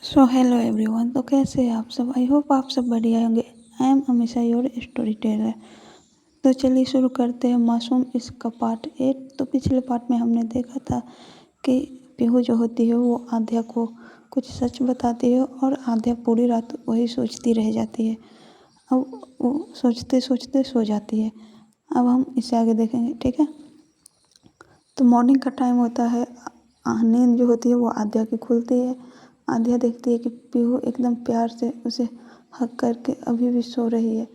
So hello everyone. तो कैसे हैं आप सब? आई होप आप सब बढ़िया होंगे। आई एम हमेशा योर स्टोरी टेलर। तो चलिए शुरू करते हैं मासूम इसका पार्ट 8। तो पिछले पार्ट में हमने देखा था कि पीहू जो होती है वो आध्या को कुछ सच बताती है और आध्या पूरी रात वही सोचती रह जाती है। अब वो सोचते सोचते सो जाती है। अब हम इसे आगे देखेंगे, ठीक है। तो मॉर्निंग का टाइम होता है। नींद जो होती है वो आध्या की खुलती है। आध्या देखती है कि पीहू एकदम प्यार से उसे हग करके अभी भी सो रही है।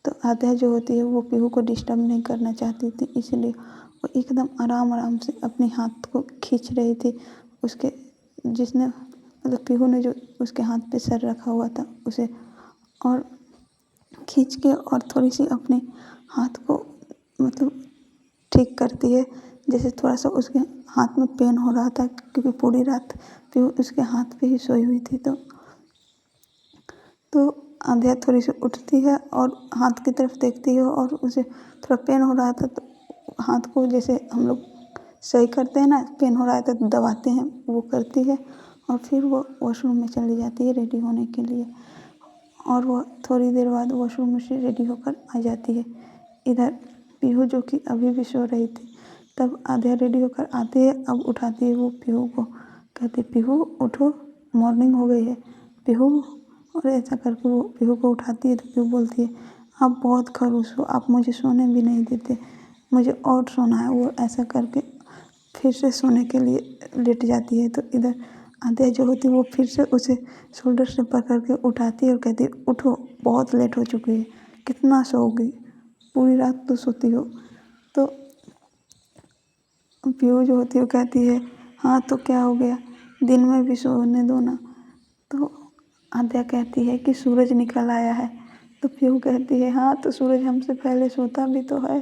तो आध्या जो होती है वो पीहू को डिस्टर्ब नहीं करना चाहती थी, इसलिए वो एकदम आराम आराम से अपने हाथ को खींच रही थी उसके, जिसने मतलब पीहू ने जो उसके हाथ पे सर रखा हुआ था उसे, और खींच के और थोड़ी सी अपने हाथ को मतलब ठीक करती है। जैसे थोड़ा सा उसके हाथ में पेन हो रहा था क्योंकि पूरी रात पीहू उसके हाथ पे ही सोई हुई थी। तो आध्या थोड़ी सी उठती है और हाथ की तरफ देखती है और उसे थोड़ा पेन हो रहा था, तो हाथ को जैसे हम लोग सही करते हैं ना, पेन हो रहा है तो दबाते हैं, वो करती है और फिर वो वॉशरूम में चली जाती है रेडी होने के लिए। और वो थोड़ी देर बाद वॉशरूम से रेडी होकर आ जाती है। इधर पीहू जो कि अभी भी सो रही थी, तब आध्या रेडी होकर आती है। अब उठाती है वो पीहू को, कहती पीहू उठो, मॉर्निंग हो गई है पीहू। और ऐसा करके वो पीहू को उठाती है तो पीहू बोलती है आप बहुत खड़ूस हो, आप मुझे सोने भी नहीं देते, मुझे और सोना है। वो ऐसा करके फिर से सोने के लिए लेट जाती है। तो इधर आध्या जो होती है वो फिर से उसे शोल्डर से पकड़ के उठाती है और कहती है उठो, बहुत लेट हो चुकी है, कितना सोओगी, पूरी रात तो सोती हो। तो पीहू जो होती है वो कहती है हाँ तो क्या हो गया, दिन में भी सोने दो ना। तो आध्या कहती है कि सूरज निकल आया है। तो पीहू कहती है हाँ तो सूरज हमसे पहले सोता भी तो है।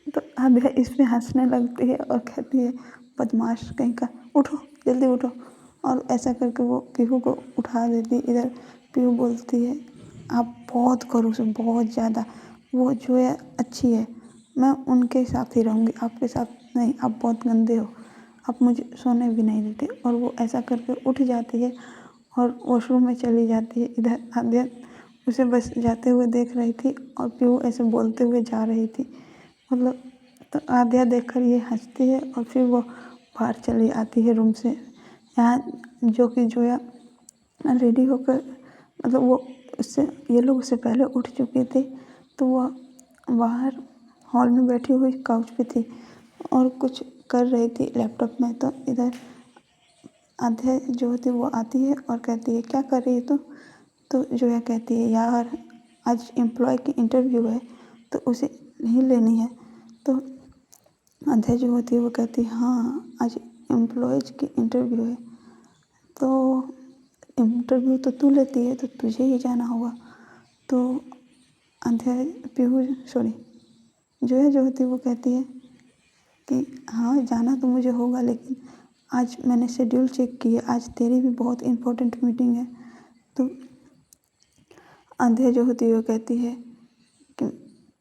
तो आध्या इस पे हंसने लगती है और कहती है बदमाश कहीं का, उठो जल्दी उठो। और ऐसा करके वो पीहू को उठा देती है। इधर पीहू बोलती है आप बहुत खड़ूस हो, बहुत ज़्यादा, वो जो है अच्छी है, मैं उनके साथ ही रहूँगी, आपके साथ नहीं, आप बहुत गंदे हो, आप मुझे सोने भी नहीं देते। और वो ऐसा करके उठ जाती है और वॉशरूम में चली जाती है। इधर आध्या उसे बस जाते हुए देख रही थी और पीहू ऐसे बोलते हुए जा रही थी, मतलब। तो आध्या देखकर ये हंसती है और फिर वो बाहर चली आती है रूम से। यहाँ जो कि जोया रेडी होकर, मतलब वो उससे, ये लोग उससे पहले उठ चुकी थी, तो वह बाहर हॉल में बैठी हुई काउच पे थी और कुछ कर रही थी लैपटॉप में। तो इधर आध्या जो होती है वो आती है और कहती है क्या कर रही है तो जोया कहती है यार आज एम्प्लॉय की इंटरव्यू है तो उसे नहीं लेनी है। तो आध्या जो होती है वो कहती है हाँ आज एम्प्लॉयज़ की इंटरव्यू है, तो इंटरव्यू तो तू लेती है तो तुझे ही जाना होगा। तो आध्या पीहू सॉरी जोया जो होती है वो कहती है कि हाँ जाना तो मुझे होगा, लेकिन आज मैंने शेड्यूल चेक किया, आज तेरी भी बहुत इम्पोर्टेंट मीटिंग है। तो आध्या जो होती है वो कहती है कि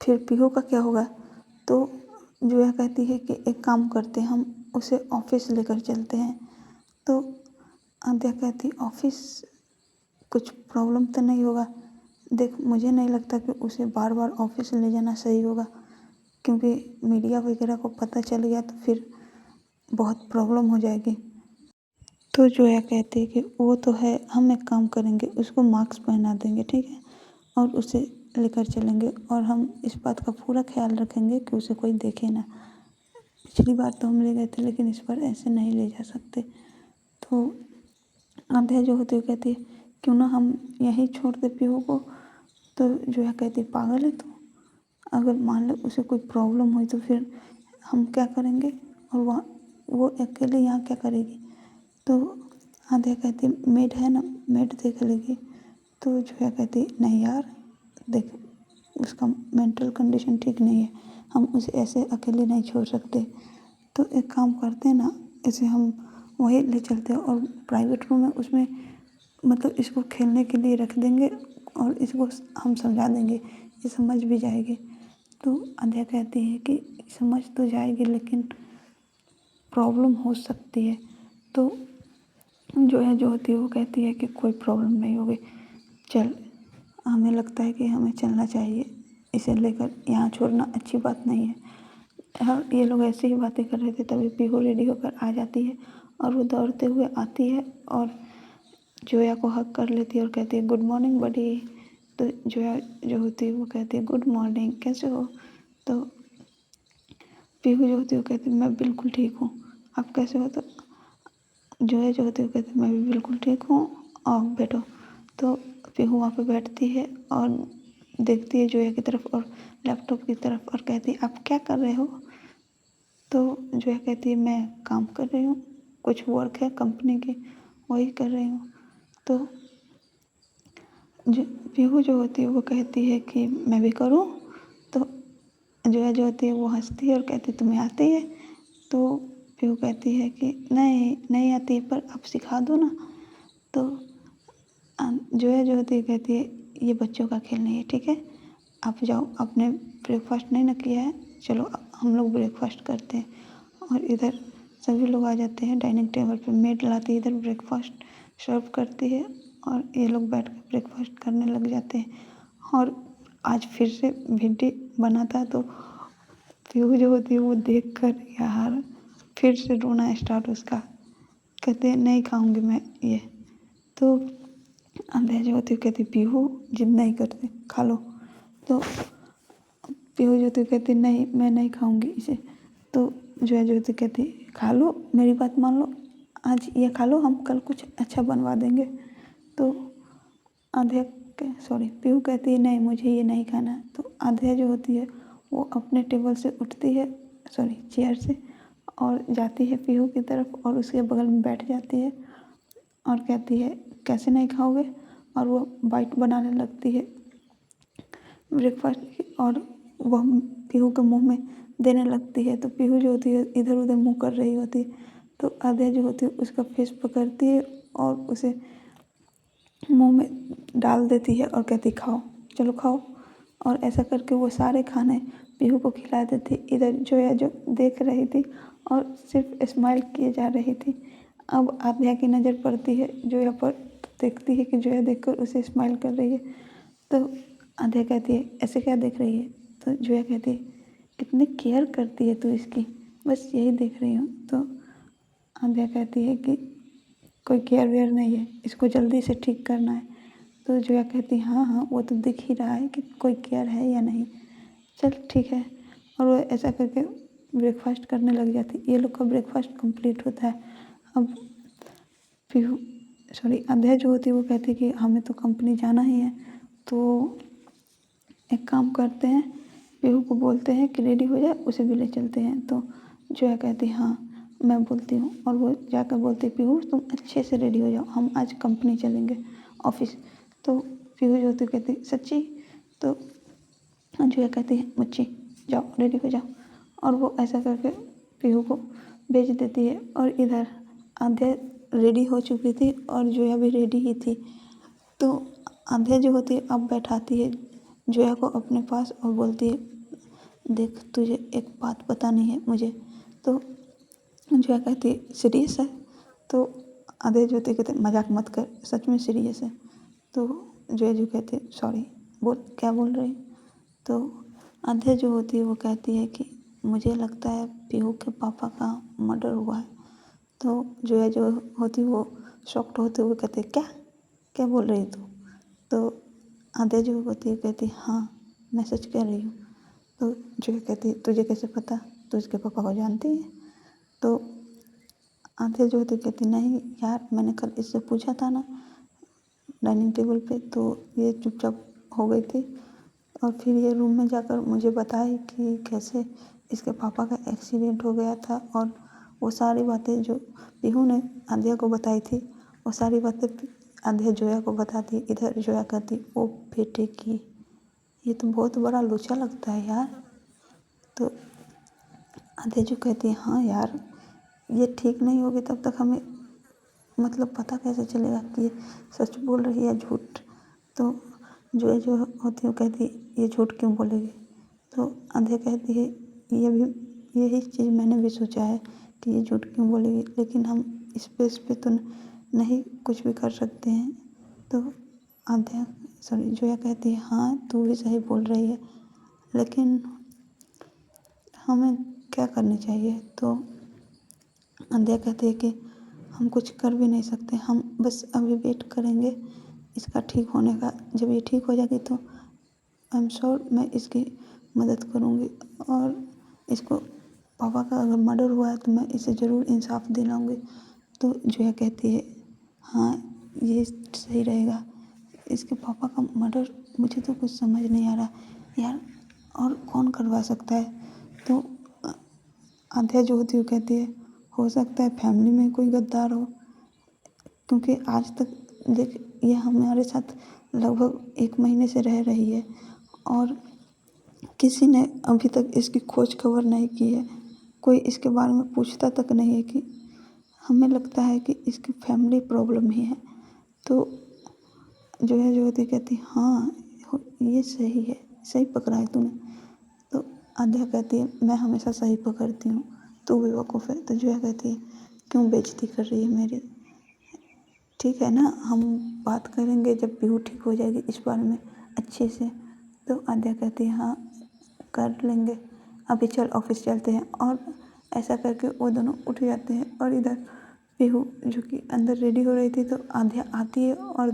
फिर पीहू का क्या होगा। तो जोया कहती है कि एक काम करते हैं, हम उसे ऑफिस लेकर चलते हैं। तो आध्या कहती ऑफिस, कुछ प्रॉब्लम तो नहीं होगा। देख मुझे नहीं लगता कि उसे बार बार ऑफिस ले जाना सही होगा, क्योंकि मीडिया वगैरह को पता चल गया तो फिर बहुत प्रॉब्लम हो जाएगी। तो जोया कहती है कि वो तो है, हम एक काम करेंगे, उसको मास्क पहना देंगे, ठीक है, और उसे लेकर चलेंगे और हम इस बात का पूरा ख्याल रखेंगे कि उसे कोई देखे ना। पिछली बार तो हम ले गए थे लेकिन इस बार ऐसे नहीं ले जा सकते। तो आध्या जो होती है कहती है क्यों ना हम यहीं छोड़ दे पीहू को। तो जोया कहती है पागल है तू, अगर मान लो उसे कोई प्रॉब्लम हुई तो फिर हम क्या करेंगे, और वहाँ वो अकेले यहाँ क्या करेगी। तो आध्या कहती मेड है ना, मेड देख लेगी। तो जोया कहती नहीं यार देख, उसका मेंटल कंडीशन ठीक नहीं है, हम उसे ऐसे अकेले नहीं छोड़ सकते। तो एक काम करते हैं ना, इसे हम वहीं ले चलते हैं और प्राइवेट रूम है उसमें, मतलब इसको खेलने के लिए रख देंगे और इसको हम समझा देंगे, ये समझ भी जाएगी। तो आध्या कहती है कि समझ तो जाएगी लेकिन प्रॉब्लम हो सकती है। तो जो होती है वो कहती है कि कोई प्रॉब्लम नहीं होगी, चल। हमें लगता है कि हमें चलना चाहिए, इसे लेकर यहाँ छोड़ना अच्छी बात नहीं है। और ये लोग ऐसे ही बातें कर रहे थे, तभी पीहू रेडी होकर आ जाती है और वो दौड़ते हुए आती है और जोया को हक कर लेती है और कहती है गुड मॉर्निंग बडी। तो जोया जो होती है वो कहती है गुड मॉर्निंग, कैसे हो। तो पीहू जो होती है वो कहती है मैं बिल्कुल ठीक हूँ, आप कैसे हो। तो जोया जो होती है वो कहती है मैं भी बिल्कुल ठीक हूँ, आओ बैठो। तो पीहू वहाँ पे बैठती है और देखती है जोया की तरफ और लैपटॉप की तरफ और कहती है आप क्या कर रहे हो। तो जोया कहती है मैं काम कर रही हूँ, कुछ वर्क है कंपनी की, वही कर रही हूँ। तो जो पीहू जो होती है वो कहती है कि मैं भी करूँ। तो जोया जो होती है वो हंसती है और कहती है तुम्हें आती है। तो पीहू कहती है कि नहीं नहीं आती है, पर आप सिखा दो ना। तो जोया जो होती है कहती है ये बच्चों का खेल नहीं है, ठीक है, आप जाओ, आपने ब्रेकफास्ट नहीं ना किया है, चलो हम लोग ब्रेकफास्ट करते हैं। और इधर सभी लोग आ जाते हैं डाइनिंग टेबल पे, मेड लाती है इधर ब्रेकफास्ट सर्व करती है और ये लोग बैठ कर ब्रेकफास्ट करने लग जाते हैं। और आज फिर से भिंडी बना था, तो पीहू जो होती है वो देख कर यार फिर से रोना स्टार्ट उसका, कहते हैं नहीं खाऊंगी मैं ये। तो अंधे जो होती है कहती पीहू जिद नहीं करते, खा लो। तो पीहू जो होती है कहती नहीं मैं नहीं खाऊंगी इसे। तो जो है जो होती कहती खा लो, मेरी बात मान लो, आज ये खा लो, हम कल कुछ अच्छा बनवा देंगे। तो आध्या सॉरी पीहू कहती है नहीं मुझे ये नहीं खाना है। तो आध्या जो होती है वो अपने टेबल से उठती है, सॉरी चेयर से, और जाती है पीहू की तरफ और उसके बगल में बैठ जाती है और कहती है कैसे नहीं खाओगे। और वो बाइट बनाने लगती है ब्रेकफास्ट की और वह पीहू के मुंह में देने लगती है। तो पीहू जो होती है इधर उधर मुंह कर रही होती है। तो आध्या जो होती है उसका फेस पकड़ती है और उसे मुंह में डाल देती है और कहती खाओ, चलो खाओ। और ऐसा करके वो सारे खाने पीहू को खिला देती। इधर जोया जो देख रही थी और सिर्फ स्माइल किए जा रही थी। अब आध्या की नज़र पड़ती है जोया पर, देखती है कि जोया देखकर उसे स्माइल कर रही है। तो आध्या कहती है ऐसे क्या देख रही है। तो जोया कहती है कितनी केयर करती है तू इसकी, बस यही देख रही हूँ। तो आध्या कहती है कि कोई केयर वेयर नहीं है, इसको जल्दी से ठीक करना है। तो जोया कहती हाँ हाँ वो तो दिख ही रहा है कि कोई केयर है या नहीं, चल ठीक है। और वो ऐसा करके ब्रेकफास्ट करने लग जाती। ये लोग का ब्रेकफास्ट कंप्लीट होता है। अब पीहू सॉरी आध्या जो होती है वो कहती है कि हमें तो कंपनी जाना ही है, तो एक काम करते हैं, पीहू को बोलते हैं कि रेडी हो जाए, उसे भी ले चलते हैं। तो जोया कहती हाँ मैं बोलती हूँ, और वो जाकर बोलती पीहू तुम अच्छे से रेडी हो जाओ, हम आज कंपनी चलेंगे ऑफिस। तो पीहू जो होती कहती सच्ची। तो जोया कहती है मुच्ची जाओ रेडी हो जाओ। और वो ऐसा करके पीहू को भेज देती है। और इधर आध्या रेडी हो चुकी थी और जोया भी रेडी ही थी। तो आध्या जो होती है अब बैठाती है जोया को अपने पास और बोलती है देख तुझे एक बात बतानी है मुझे। तो जोया कहती है सीरियस है। तो आध्या जो होती है कहते मजाक मत कर, सच में सीरियस है। तो जोया जो कहती है सॉरी बोल क्या बोल रही। तो आध्या जो होती है वो कहती है कि मुझे लगता है पीहू के पापा का मर्डर हुआ है। तो जोया जो होती है वो शॉक्ड होते हुए कहते क्या क्या बोल रही तू। तो आध्या जो होती है कहती हाँ मैं सच कह रही हूँ। तो जो कहती है तुझे कैसे पता, तू इसके पापा को जानती है। तो आध्या जो होती कहती नहीं यार मैंने कल इससे पूछा था ना डाइनिंग टेबल पे, तो ये चुपचाप हो गई थी और फिर ये रूम में जाकर मुझे बताई कि कैसे इसके पापा का एक्सीडेंट हो गया था। और वो सारी बातें जो पीहू ने आध्या को बताई थी वो सारी बातें आध्या जोया को बताती। इधर जोया कहती ओ बेटे की ये तो बहुत बड़ा लोचा लगता है यार। तो आध्या जो कहती है हाँ यार ये ठीक नहीं होगी तब तक हमें मतलब पता कैसे चलेगा कि ये सच बोल रही है या झूठ। तो जो होती है वो कहती है ये झूठ क्यों बोलेगी। तो आध्या कहती है ये भी यही चीज़ मैंने भी सोचा है कि ये झूठ क्यों बोलेगी, लेकिन हम इस बेस पे तो नहीं कुछ भी कर सकते हैं। तो जोया कहती है हाँ तू भी सही बोल रही है, लेकिन हमें क्या करनी चाहिए। तो आद्या कहती है कि हम कुछ कर भी नहीं सकते, हम बस अभी वेट करेंगे इसका ठीक होने का। जब ये ठीक हो जाएगी तो आई एम श्योर मैं इसकी मदद करूँगी, और इसको पापा का अगर मर्डर हुआ है तो मैं इसे ज़रूर इंसाफ दिलाऊंगी। तो जोया कहती है हाँ ये सही रहेगा, इसके पापा का मर्डर मुझे तो कुछ समझ नहीं आ रहा यार, और कौन करवा सकता है। तो आद्या जो होती है वो कहती है हो सकता है फैमिली में कोई गद्दार हो, क्योंकि आज तक देख ये हमारे साथ लगभग 1 महीने से रह रही है और किसी ने अभी तक इसकी खोज खबर नहीं की है, कोई इसके बारे में पूछता तक नहीं है। कि हमें लगता है कि इसकी फैमिली प्रॉब्लम ही है। तो जो है जो होती कहती हाँ ये सही है, सही पकड़ा है तूने। तो आद्या कहती है मैं हमेशा सही पकड़ती हूँ, तू बेवकूफ़ है। तो जोया कहती है क्यों बेइज्जती कर रही है मेरी, ठीक है ना, हम बात करेंगे जब पीहू ठीक हो जाएगी इस बारे में अच्छे से। तो आद्या कहती है हाँ कर लेंगे, अभी चल ऑफिस चलते हैं। और ऐसा करके वो दोनों उठ जाते हैं। और इधर पीहू जो कि अंदर रेडी हो रही थी, तो आद्या आती है और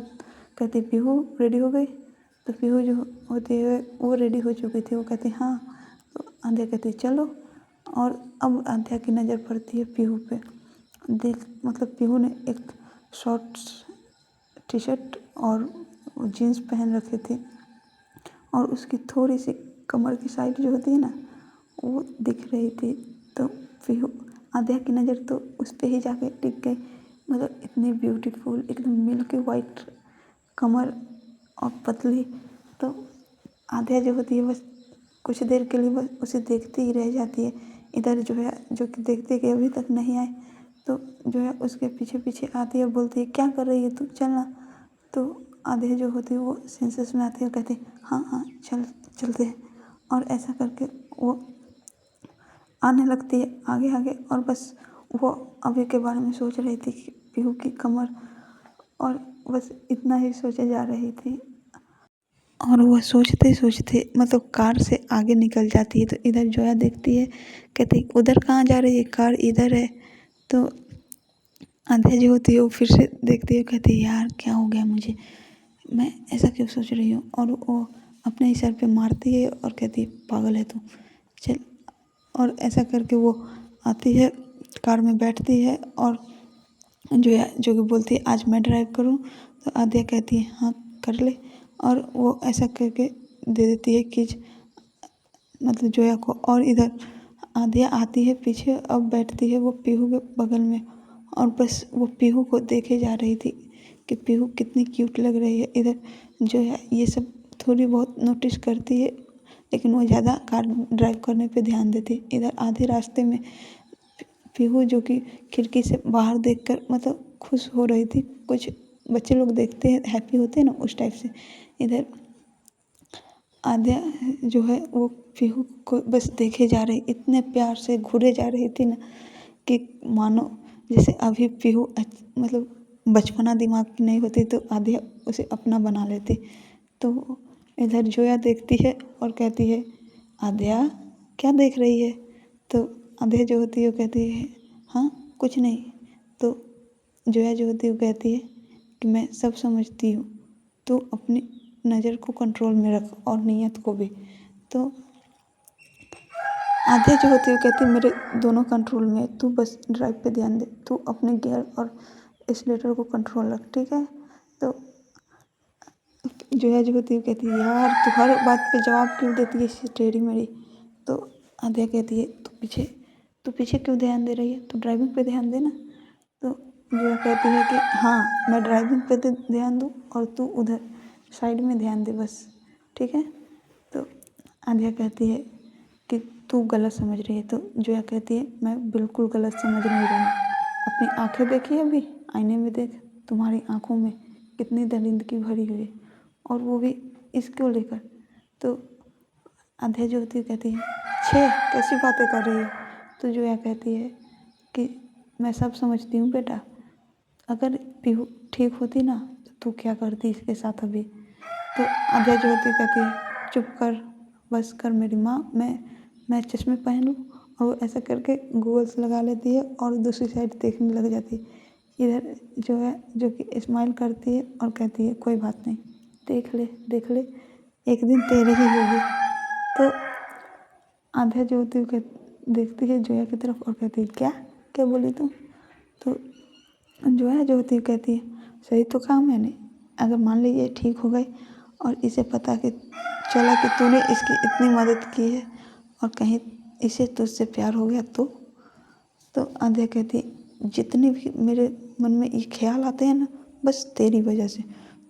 कहती है पीहू रेडी हो गई। तो पीहू जो होती है वो रेडी हो चुकी थी, वो कहती हाँ। तो आद्या कहती है चलो। और अब आद्या की नज़र पड़ती है पीहू पे। देख मतलब पीहू ने एक शॉर्ट्स टी शर्ट और जीन्स पहन रखे थे, और उसकी थोड़ी सी कमर की साइड जो होती है ना वो दिख रही थी। तो पीहू आद्या की नज़र तो उस पर ही जाके टिक गई। मतलब इतनी ब्यूटीफुल एकदम मिल्की वाइट कमर और पतली। तो आद्या जो होती है बस कुछ देर के लिए बस उसे देखती ही रह जाती है। इधर जो है जो कि देखते कि अभी तक नहीं आए, तो जो है उसके पीछे पीछे आती है, बोलती है क्या कर रही है तू, चलना। तो आधे जो होती है वो सेंसेस में आती है, कहती है हाँ हाँ चलते हैं। और ऐसा करके वो आने लगती है आगे आगे, और बस वो अभी के बारे में सोच रही थी कि पीहू की कमर, और बस इतना ही सोचे जा रही थी। और वह सोचते सोचते मतलब कार से आगे निकल जाती है। तो इधर जोया देखती है, कहती है उधर कहाँ जा रही है, कार इधर है। तो आध्या जो होती है वो फिर से देखती है, कहती है यार क्या हो गया मुझे, मैं ऐसा क्यों सोच रही हूँ। और वो अपने ही सर पे मारती है और कहती है पागल है तू, चल। और ऐसा करके वो आती है, कार में बैठती है, और जो कि बोलती है आज मैं ड्राइव करूँ। तो आद्या कहती है हाँ कर ले। और वो ऐसा करके दे देती है कीज मतलब जोया को। और इधर आद्या आती है पीछे, अब बैठती है वो पीहू के बगल में, और बस वो पीहू को देखे जा रही थी कि पीहू कितनी क्यूट लग रही है। इधर जो है ये सब थोड़ी बहुत नोटिस करती है, लेकिन वो ज़्यादा कार ड्राइव करने पे ध्यान देती है। इधर आधे रास्ते में पीहू जो कि खिड़की से बाहर देखकर मतलब खुश हो रही थी, कुछ बच्चे लोग देखते हैं हैप्पी होते हैं ना उस टाइप से। इधर आद्या जो है वो पीहू को बस देखे जा रही, इतने प्यार से घूरे जा रही थी ना कि मानो जैसे अभी पीहू मतलब बचपना दिमाग की नहीं होती तो आद्या उसे अपना बना लेती। तो इधर जोया देखती है और कहती है आद्या क्या देख रही है। तो आद्या जो होती है वो कहती है हाँ कुछ नहीं। तो जोया जो होती है वो कहती है कि मैं सब समझती हूँ, तो अपनी नज़र को कंट्रोल में रख और नीयत को भी। तो आद्या जो होती है वो कहती है मेरे दोनों कंट्रोल में है, तू बस ड्राइव पे ध्यान दे, तू अपने गियर और एक्सीलेटर को कंट्रोल रख, ठीक है। तो जोया जो होती है वो कहती है यार तू हर बात पे जवाब क्यों देती है टेढ़ी मेढ़ी। तो आद्या कहती है तू पीछे क्यों ध्यान दे रही है, तू ड्राइविंग पे ध्यान दे ना। तो जोया कहती है कि हाँ मैं ड्राइविंग पे ध्यान दूँ और तू उधर साइड में ध्यान दे बस, ठीक है। तो आद्या कहती है कि तू गलत समझ रही है। तो जोया कहती है मैं बिल्कुल गलत समझ नहीं रही हूँ, अपनी आंखें देखिए, अभी आईने में देख, तुम्हारी आंखों में कितनी दरिंदगी भरी हुई है, और वो भी इसको लेकर। तो आध्या जो होती है कहती है छे कैसी बातें कर रही है। तो जोया कहती है कि मैं सब समझती हूँ बेटा, अगर पीहू ठीक होती ना तो तू क्या करती इसके साथ अभी। तो आद्या जो होती कहती है चुप कर, बस कर मेरी माँ, मैं चश्मे पहन लूँ। और वो ऐसा करके गूगल्स लगा लेती है और दूसरी साइड देखने लग जाती है। इधर जो है जो कि स्माइल करती है और कहती है कोई बात नहीं, देख ले देख ले, एक दिन तेरी ही होगी। तो आध्या जो होती है देखती है जोया की तरफ और कहती है क्या क्या बोली तुम। तो जोया जो होती है कहती है सही तो कहा मैंने, अगर मान लीजिए ठीक हो गई और इसे पता कि चला कि तूने इसकी इतनी मदद की है और कहीं इसे तुझसे प्यार हो गया तो आध्या कहती है जितने भी मेरे मन में ये ख्याल आते हैं ना, बस तेरी वजह से,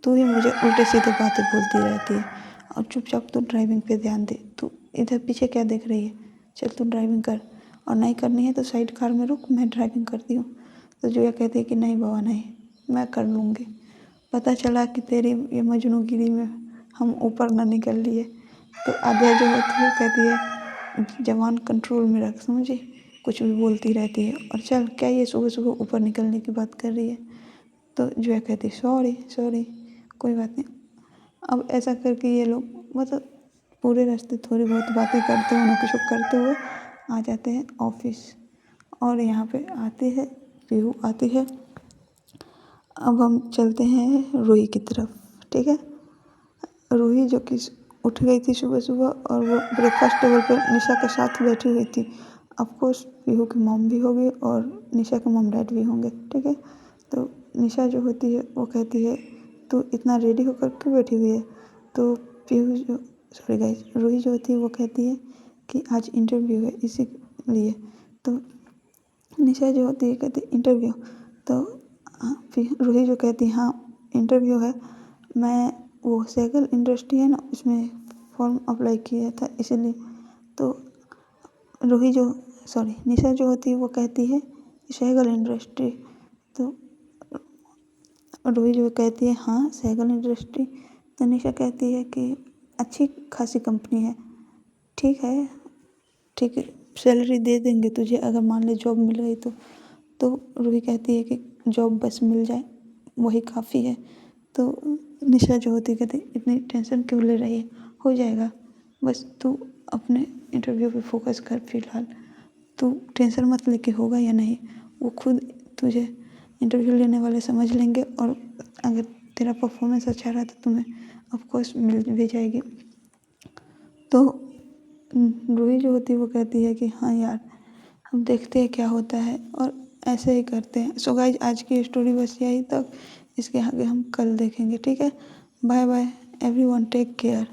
तू ही मुझे उल्टे सीधे बातें बोलती रहती है। और चुपचाप तू ड्राइविंग पे ध्यान दे, तू इधर पीछे क्या देख रही है, चल तू ड्राइविंग कर, और नहीं करनी है तो साइड कार में रुक, मैं ड्राइविंग करती हूँ। तो जोया कहती है कि नहीं बाबा नहीं, मैं कर लूँगी। पता चला कि तेरी ये मजनूगिरी में हम ऊपर ना निकल लिए। तो आध्या जो होती है कहती है जवान कंट्रोल में रख, समझी, कुछ भी बोलती रहती है, और चल क्या ये सुबह सुबह ऊपर निकलने की बात कर रही है। तो जोया कहती है सॉरी सॉरी, कोई बात नहीं। अब ऐसा करके ये लोग मतलब पूरे रास्ते थोड़ी बहुत बातें करते हुए नोक झोंक करते हुए आ जाते हैं ऑफिस। और यहाँ पे आती है पीहू आती है। अब हम चलते हैं रूही की तरफ, ठीक है। रूही जो कि उठ गई थी सुबह सुबह और वो ब्रेकफास्ट टेबल पर निशा के साथ बैठी हुई थी। ऑफकोर्स पीहू की मॉम भी होगी और निशा के मॉम डैड भी होंगे, ठीक है। तो निशा जो होती है वो कहती है तू इतना रेडी होकर क्यों बैठी हुई है। तो पीहू जो सॉरी गाइस रूही जो होती है वो कहती है कि आज इंटरव्यू है इसीलिए। तो निशा जो होती है कहती इंटरव्यू। तो फिर रूही जो कहती है हाँ इंटरव्यू है, मैं वो सैगल इंडस्ट्री है ना उसमें फॉर्म अप्लाई किया था इसीलिए। तो रूही जो सॉरी निशा जो होती है वो कहती है सैगल इंडस्ट्री। तो रूही जो कहती है हाँ सैगल इंडस्ट्री। तो निशा कहती है कि अच्छी खासी कंपनी है, ठीक है ठीक है, सैलरी दे देंगे तुझे अगर मान ले जॉब मिल गई तो रूही कहती है कि जॉब बस मिल जाए वही काफ़ी है। तो निशा जो होती है कहती इतनी टेंशन क्यों ले रही है, हो जाएगा, बस तू अपने इंटरव्यू पे फोकस कर, फिलहाल तू टेंशन मत लेके, होगा या नहीं वो खुद तुझे इंटरव्यू लेने वाले समझ लेंगे। और अगर तेरा परफॉर्मेंस अच्छा रहा तो तुम्हें ऑफकोर्स मिल भी जाएगी। तो रूही जो होती है वो कहती है कि हाँ यार हम देखते हैं क्या होता है और ऐसे ही करते हैं। सो गाइज आज की स्टोरी बस यही तक, इसके आगे हम कल देखेंगे, ठीक है। Bye bye everyone, take care.